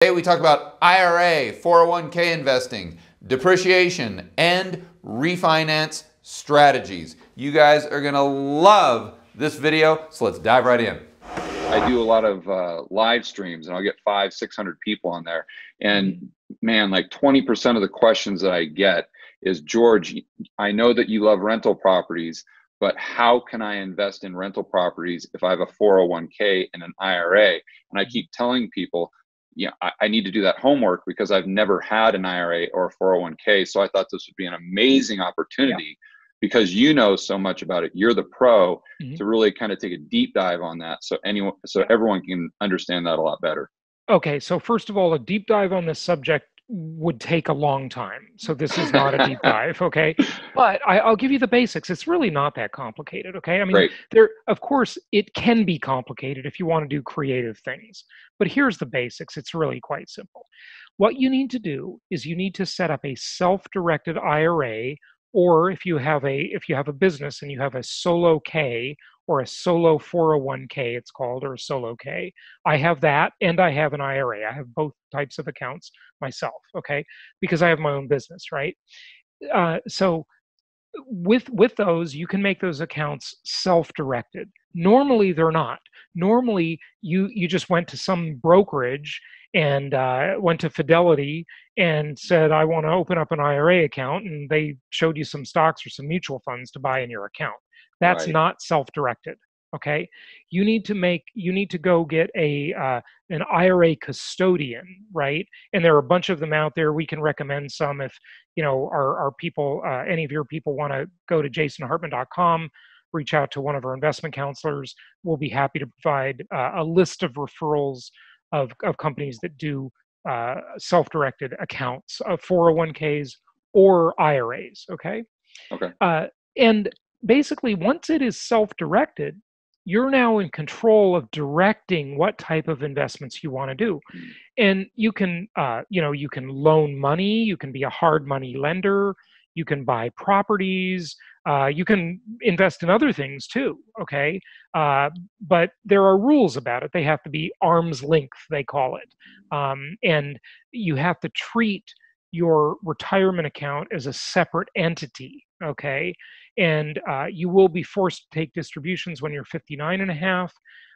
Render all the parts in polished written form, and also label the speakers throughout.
Speaker 1: Today we talk about IRA, 401k investing, depreciation, and refinance strategies. You guys are gonna love this video, so let's dive right in.
Speaker 2: I do a lot of live streams, and I'll get 500-600 people on there. And man, like 20% of the questions that I get is, George, I know that you love rental properties, but how can I invest in rental properties if I have a 401k and an IRA? And I keep telling people, yeah, I need to do that homework because I've never had an IRA or a 401k. So I thought this would be an amazing opportunity because you know so much about it. You're the pro to really kind of take a deep dive on that, so everyone can understand that a lot better.
Speaker 3: Okay, so first of all, a deep dive on this subject would take a long time. So this is not a deep dive, okay? But I'll give you the basics. It's really not that complicated, okay? I mean,
Speaker 2: Great.
Speaker 3: of course, it can be complicated if you want to do creative things. But here's the basics. It's really quite simple. What you need to do is you need to set up a self-directed IRA, or if you have a business and you have a solo K or a solo 401k, it's called, or a solo K. I have that, and I have an IRA. I have both types of accounts myself, okay, because I have my own business, right? So with those, you can make those accounts self-directed. Normally, they're not. Normally, you just went to some brokerage and went to Fidelity and said, I want to open up an IRA account, and they showed you some stocks or some mutual funds to buy in your account. That's not self-directed. Okay, you need to go get an IRA custodian, right? And there are a bunch of them out there. We can recommend some if our people, any of your people want to go to jasonhartman.com, reach out to one of our investment counselors. We'll be happy to provide a list of referrals of companies that do self-directed accounts of 401ks or IRAs. Okay. And basically, once it is self-directed, you're now in control of directing what type of investments you want to do. And you can loan money, you can be a hard money lender, you can buy properties, you can invest in other things too, okay? But there are rules about it. They have to be arm's length, they call it. And you have to treat your retirement account as a separate entity, okay? And you will be forced to take distributions when you're 59 and a half,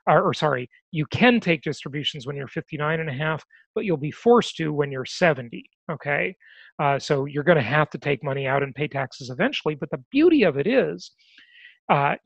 Speaker 3: or sorry, you can take distributions when you're 59 and a half, but you'll be forced to when you're 70, okay? So you're gonna have to take money out and pay taxes eventually, but the beauty of it is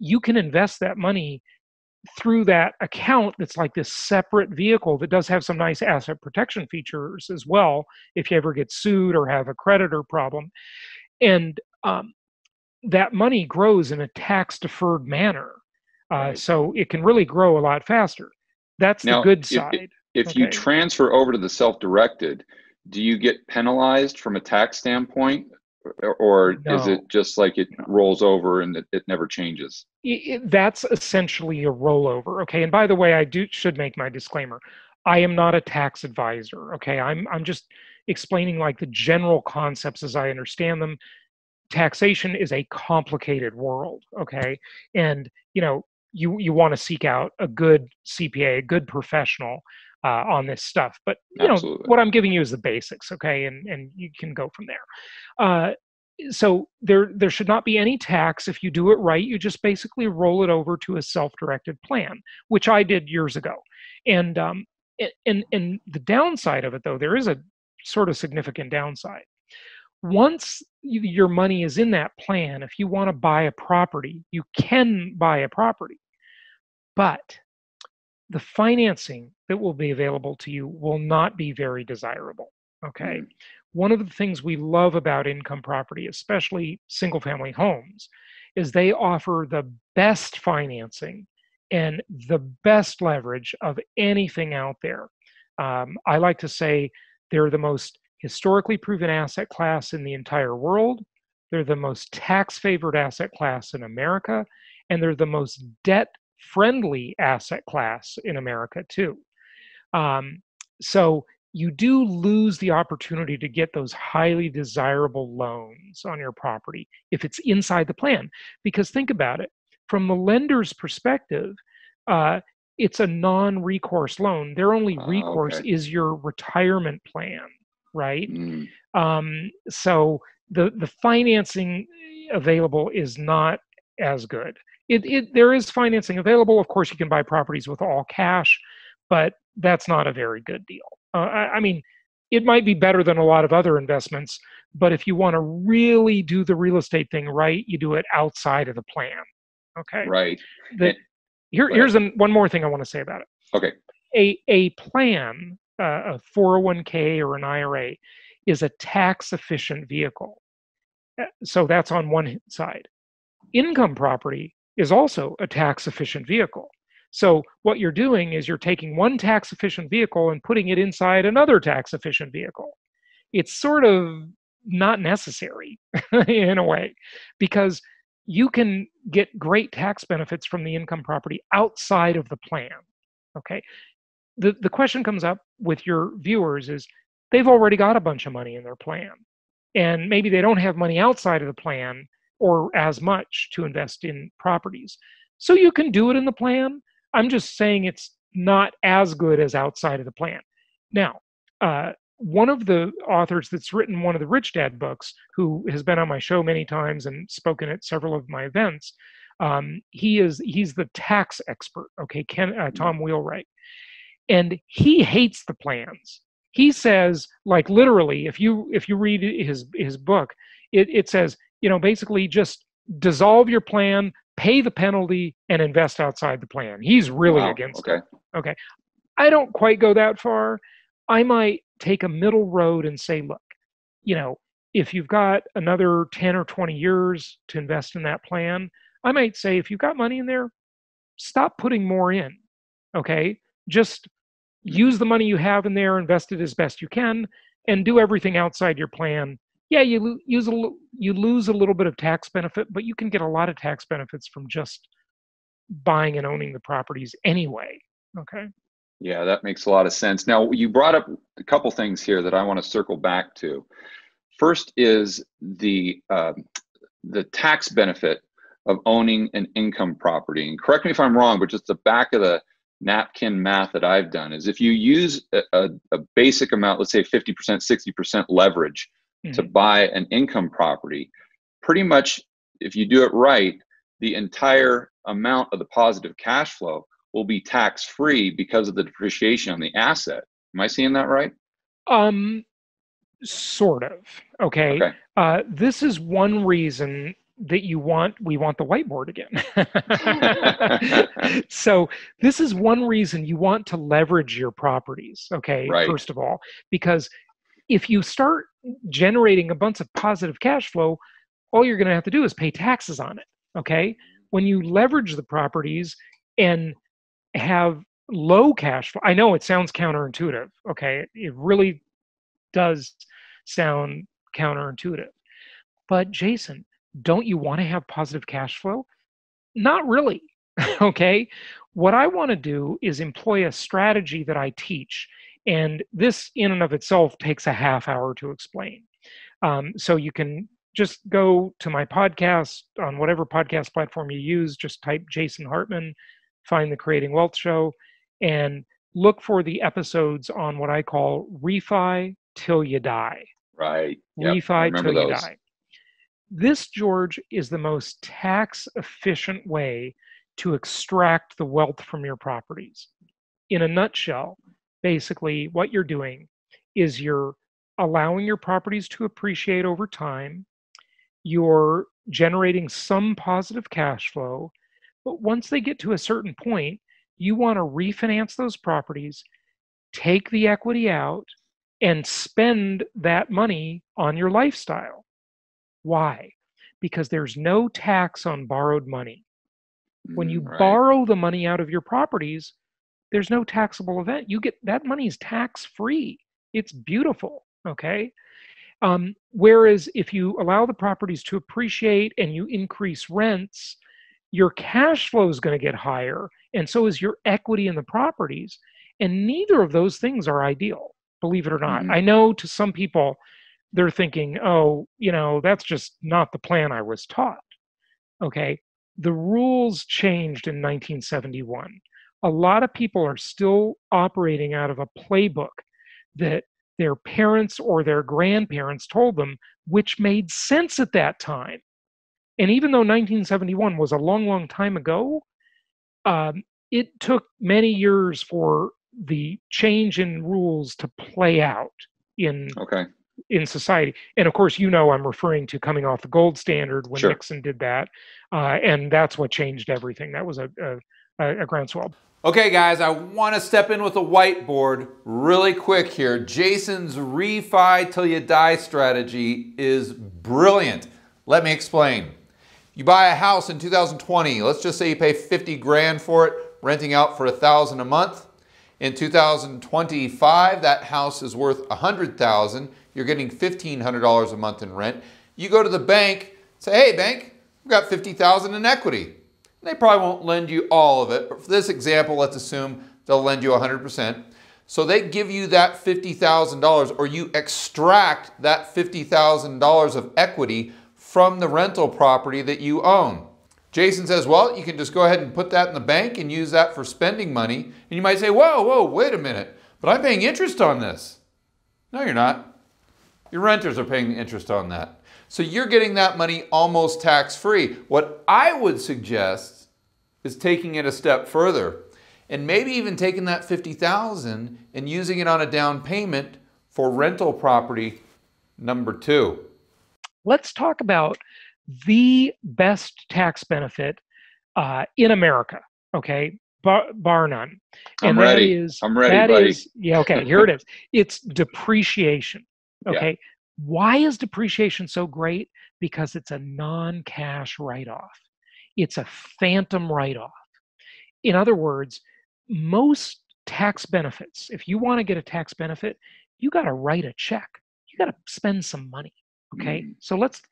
Speaker 3: you can invest that money through that account that's like this separate vehicle that does have some nice asset protection features as well if you ever get sued or have a creditor problem. And that money grows in a tax-deferred manner. So it can really grow a lot faster. That's the good side.
Speaker 2: If you transfer over to the self-directed, do you get penalized from a tax standpoint? Or is it just like it rolls over and it never changes?
Speaker 3: That's essentially a rollover. Okay. And by the way, should make my disclaimer. I am not a tax advisor. Okay. I'm just explaining like the general concepts as I understand them. Taxation is a complicated world. Okay. And you want to seek out a good CPA, a good professional on this stuff. But what I'm giving you is the basics, okay, and you can go from there. So there should not be any tax if you do it right. You just basically roll it over to a self-directed plan, which I did years ago. And the downside of it, though, there is a sort of significant downside. Once your money is in that plan, if you want to buy a property, you can buy a property. But the financing that will be available to you will not be very desirable, okay? One of the things we love about income property, especially single-family homes, is they offer the best financing and the best leverage of anything out there. I like to say they're the most historically proven asset class in the entire world. They're the most tax-favored asset class in America, and they're the most debt-friendly asset class in America too. So you do lose the opportunity to get those highly desirable loans on your property if it's inside the plan. Because think about it, from the lender's perspective, it's a non-recourse loan. Their only recourse
Speaker 2: Okay.
Speaker 3: is your retirement plan, right?
Speaker 2: Mm,
Speaker 3: So the financing available is not as good. There is financing available. Of course, you can buy properties with all cash, but that's not a very good deal. I mean, it might be better than a lot of other investments, but if you want to really do the real estate thing right, you do it outside of the plan. Okay.
Speaker 2: right.
Speaker 3: The,
Speaker 2: And, go ahead.
Speaker 3: one more thing I want to say about it.
Speaker 2: Okay.
Speaker 3: A plan, a 401k or an IRA, is a tax efficient vehicle. So that's on one side. Income property is also a tax efficient vehicle. So what you're doing is you're taking one tax efficient vehicle and putting it inside another tax efficient vehicle. It's sort of not necessary in a way, because you can get great tax benefits from the income property outside of the plan. Okay. The question comes up with your viewers is they've already got a bunch of money in their plan, and maybe they don't have money outside of the plan or as much to invest in properties. So you can do it in the plan. I'm just saying it's not as good as outside of the plan. Now, one of the authors that's written one of the Rich Dad books, who has been on my show many times and spoken at several of my events, he's the tax expert. Okay, Tom Wheelwright, and he hates the plans. He says, like, literally, if you read his book, it says, basically just dissolve your plan, pay the penalty, and invest outside the plan. He's really
Speaker 2: Wow.
Speaker 3: against
Speaker 2: Okay.
Speaker 3: it. Okay. I don't quite go that far. I might take a middle road and say, look, if you've got another 10 or 20 years to invest in that plan, I might say, if you've got money in there, stop putting more in. Okay. Just use the money you have in there, invest it as best you can, and do everything outside your plan. Yeah, you lose a little bit of tax benefit, but you can get a lot of tax benefits from just buying and owning the properties anyway. Okay.
Speaker 2: Yeah, that makes a lot of sense. Now, you brought up a couple things here that I want to circle back to. First is the tax benefit of owning an income property. And correct me if I'm wrong, but just the back of the napkin math that I've done is if you use a basic amount, let's say 50%, 60% leverage to buy an income property, pretty much if you do it right, the entire amount of the positive cash flow will be tax-free because of the depreciation on the asset. Am I seeing that right?
Speaker 3: Sort of. Okay. This is one reason that we want the whiteboard again. So this is one reason you want to leverage your properties. Okay.
Speaker 2: Right.
Speaker 3: First of all, because if you start generating a bunch of positive cash flow, all you're going to have to do is pay taxes on it. Okay. When you leverage the properties and have low cash flow, I know it sounds counterintuitive. Okay. It really does sound counterintuitive. But Jason, don't you want to have positive cash flow? Not really. Okay. What I want to do is employ a strategy that I teach. And this, in and of itself, takes a half hour to explain. So you can just go to my podcast on whatever podcast platform you use, just type Jason Hartman, find the Creating Wealth Show, and look for the episodes on what I call refi till you die.
Speaker 2: Right. Yep.
Speaker 3: Refi till you die. This, George, is the most tax efficient way to extract the wealth from your properties. In a nutshell, basically what you're doing is you're allowing your properties to appreciate over time. You're generating some positive cash flow, but once they get to a certain point, you want to refinance those properties, take the equity out, and spend that money on your lifestyle. Why? Because there's no tax on borrowed money. When you borrow the money out of your properties, there's no taxable event. You get that money is tax-free. It's beautiful. Okay. Whereas if you allow the properties to appreciate and you increase rents, your cash flow is going to get higher, and so is your equity in the properties. And neither of those things are ideal, believe it or not. I know to some people, they're thinking, oh, that's just not the plan I was taught. Okay. The rules changed in 1971. a lot of people are still operating out of a playbook that their parents or their grandparents told them, which made sense at that time. And even though 1971 was a long, long time ago, it took many years for the change in rules to play out in
Speaker 2: Okay.
Speaker 3: in society. And of course, I'm referring to coming off the gold standard when
Speaker 2: Sure.
Speaker 3: Nixon did that, and that's what changed everything. That was a groundswell.
Speaker 1: Okay, guys, I want to step in with a whiteboard really quick here. Jason's refi till you die strategy is brilliant. Let me explain. You buy a house in 2020. Let's just say you pay 50 grand for it, renting out for $1,000 a month. In 2025, that house is worth $100,000. You're getting $1,500 a month in rent. You go to the bank, say, hey bank, we've got $50,000 in equity. They probably won't lend you all of it, but for this example, let's assume they'll lend you 100%. So they give you that $50,000, or you extract that $50,000 of equity from the rental property that you own. Jason says, well, you can just go ahead and put that in the bank and use that for spending money. And you might say, whoa, wait a minute, but I'm paying interest on this. No, you're not. Your renters are paying interest on that. So you're getting that money almost tax-free. What I would suggest is taking it a step further and maybe even taking that $50,000 and using it on a down payment for rental property number 2.
Speaker 3: Let's talk about the best tax benefit in America, okay, bar none. And
Speaker 2: I'm ready. I'm ready, buddy.
Speaker 3: Okay, here it is. It's depreciation, okay?
Speaker 2: Yeah.
Speaker 3: Why is depreciation so great? Because it's a non-cash write-off. It's a phantom write-off. In other words, most tax benefits, if you want to get a tax benefit, you got to write a check. You got to spend some money, okay? So let's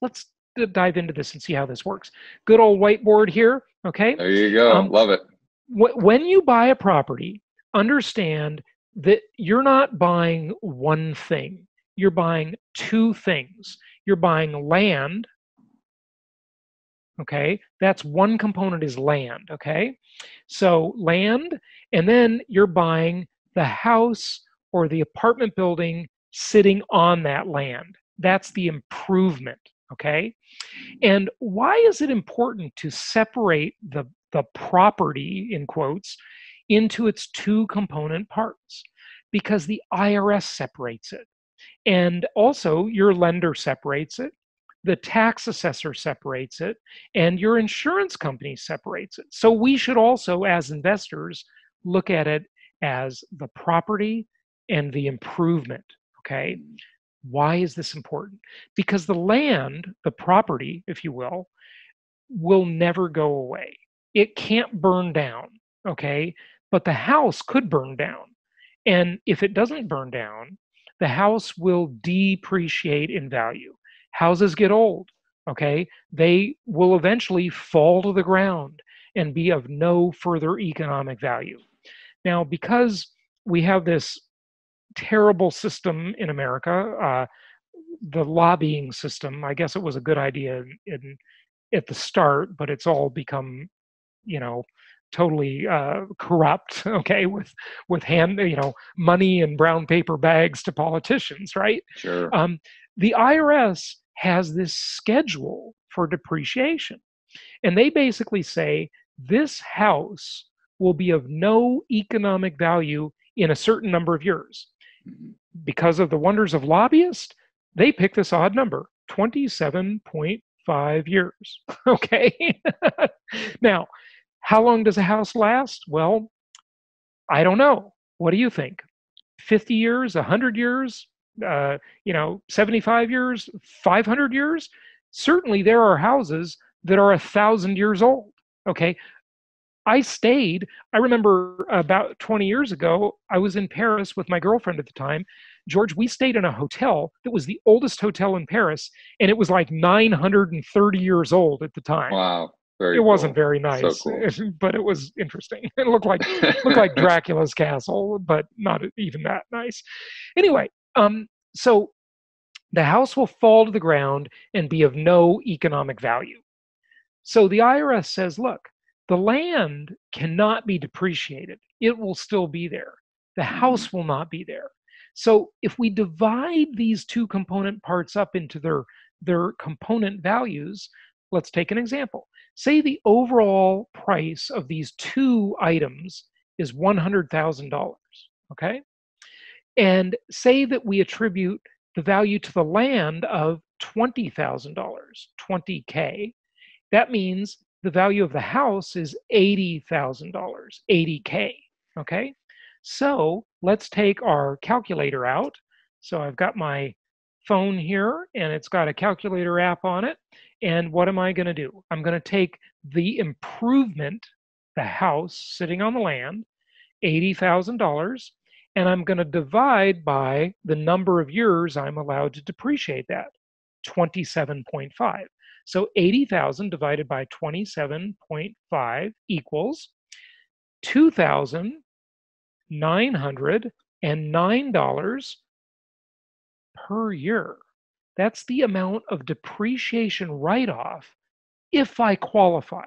Speaker 3: dive into this and see how this works. Good old whiteboard here, okay?
Speaker 2: There you go. Love it.
Speaker 3: When you buy a property, understand that you're not buying one thing. You're buying 2 things. You're buying land, okay? That's one component is land, okay? So land, and then you're buying the house or the apartment building sitting on that land. That's the improvement, okay? And why is it important to separate the property, in quotes, into its 2 component parts? Because the IRS separates it. And also your lender separates it, the tax assessor separates it, and your insurance company separates it. So we should also, as investors, look at it as the property and the improvement, okay? Why is this important? Because the land, the property, if you will never go away. It can't burn down, okay? But the house could burn down. And if it doesn't burn down, the house will depreciate in value. Houses get old, okay? They will eventually fall to the ground and be of no further economic value. Now, because we have this terrible system in America, the lobbying system, I guess it was a good idea at the start, but it's all become, totally corrupt, okay, with money and brown paper bags to politicians, right?
Speaker 2: Sure.
Speaker 3: The IRS has this schedule for depreciation, and they basically say this house will be of no economic value in a certain number of years. Because of the wonders of lobbyists, they pick this odd number, 27.5 years, okay? Now, how long does a house last? Well, I don't know. What do you think? 50 years, 100 years, 75 years, 500 years? Certainly there are houses that are 1,000 years old, okay? I remember about 20 years ago, I was in Paris with my girlfriend at the time. George, we stayed in a hotel that was the oldest hotel in Paris, and it was like 930 years old at the time.
Speaker 2: Wow.
Speaker 3: It wasn't very nice,
Speaker 2: So cool.
Speaker 3: but it was interesting. It looked like Dracula's castle, but not even that nice. Anyway, so the house will fall to the ground and be of no economic value. So the IRS says, look, The land cannot be depreciated. It will still be there. The house will not be there. So if we divide these two component parts up into their component values, let's take an example. Say the overall price of these two items is $100,000, okay? And say that we attribute the value to the land of $20,000, 20K. That means the value of the house is $80,000, 80K, okay? So let's take our calculator out. So I've got my phone here and it's got a calculator app on it. And what am I going to do? I'm going to take the improvement, the house sitting on the land, $80,000, and I'm going to divide by the number of years I'm allowed to depreciate that, 27.5. So 80,000 divided by 27.5 equals $2,909 per year. That's the amount of depreciation write-off if I qualify.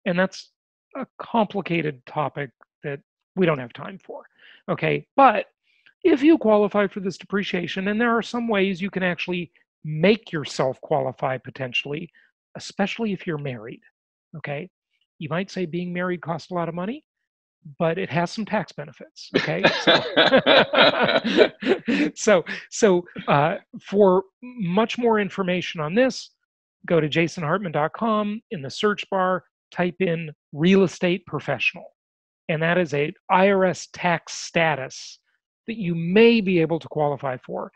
Speaker 3: And that's a complicated topic that we don't have time for. Okay, but if you qualify for this depreciation, and there are some ways you can actually make yourself qualify potentially, especially if you're married. Okay, you might say being married costs a lot of money, but it has some tax benefits. Okay, so for much more information on this, go to jasonhartman.com. In the search bar, type in real estate professional, and that is a IRS tax status that you may be able to qualify for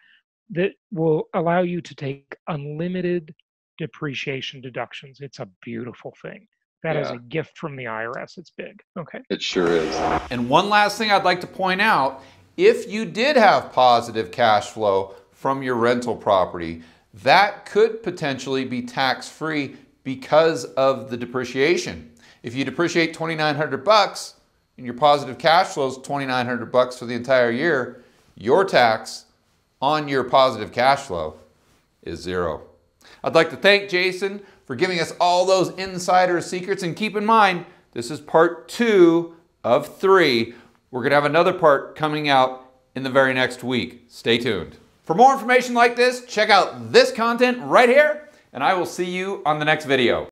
Speaker 3: that will allow you to take unlimited depreciation deductions. It's a beautiful thing. That is a gift from the IRS. It's big. Okay.
Speaker 2: It sure is.
Speaker 1: And one last thing I'd like to point out, if you did have positive cash flow from your rental property, that could potentially be tax-free because of the depreciation. If you depreciate $2,900 and your positive cash flow is $2,900 for the entire year, your tax on your positive cash flow is zero. I'd like to thank Jason for giving us all those insider secrets, and keep in mind, this is part 2 of 3. We're gonna have another part coming out in the very next week. Stay tuned. For more information like this, check out this content right here, and I will see you on the next video.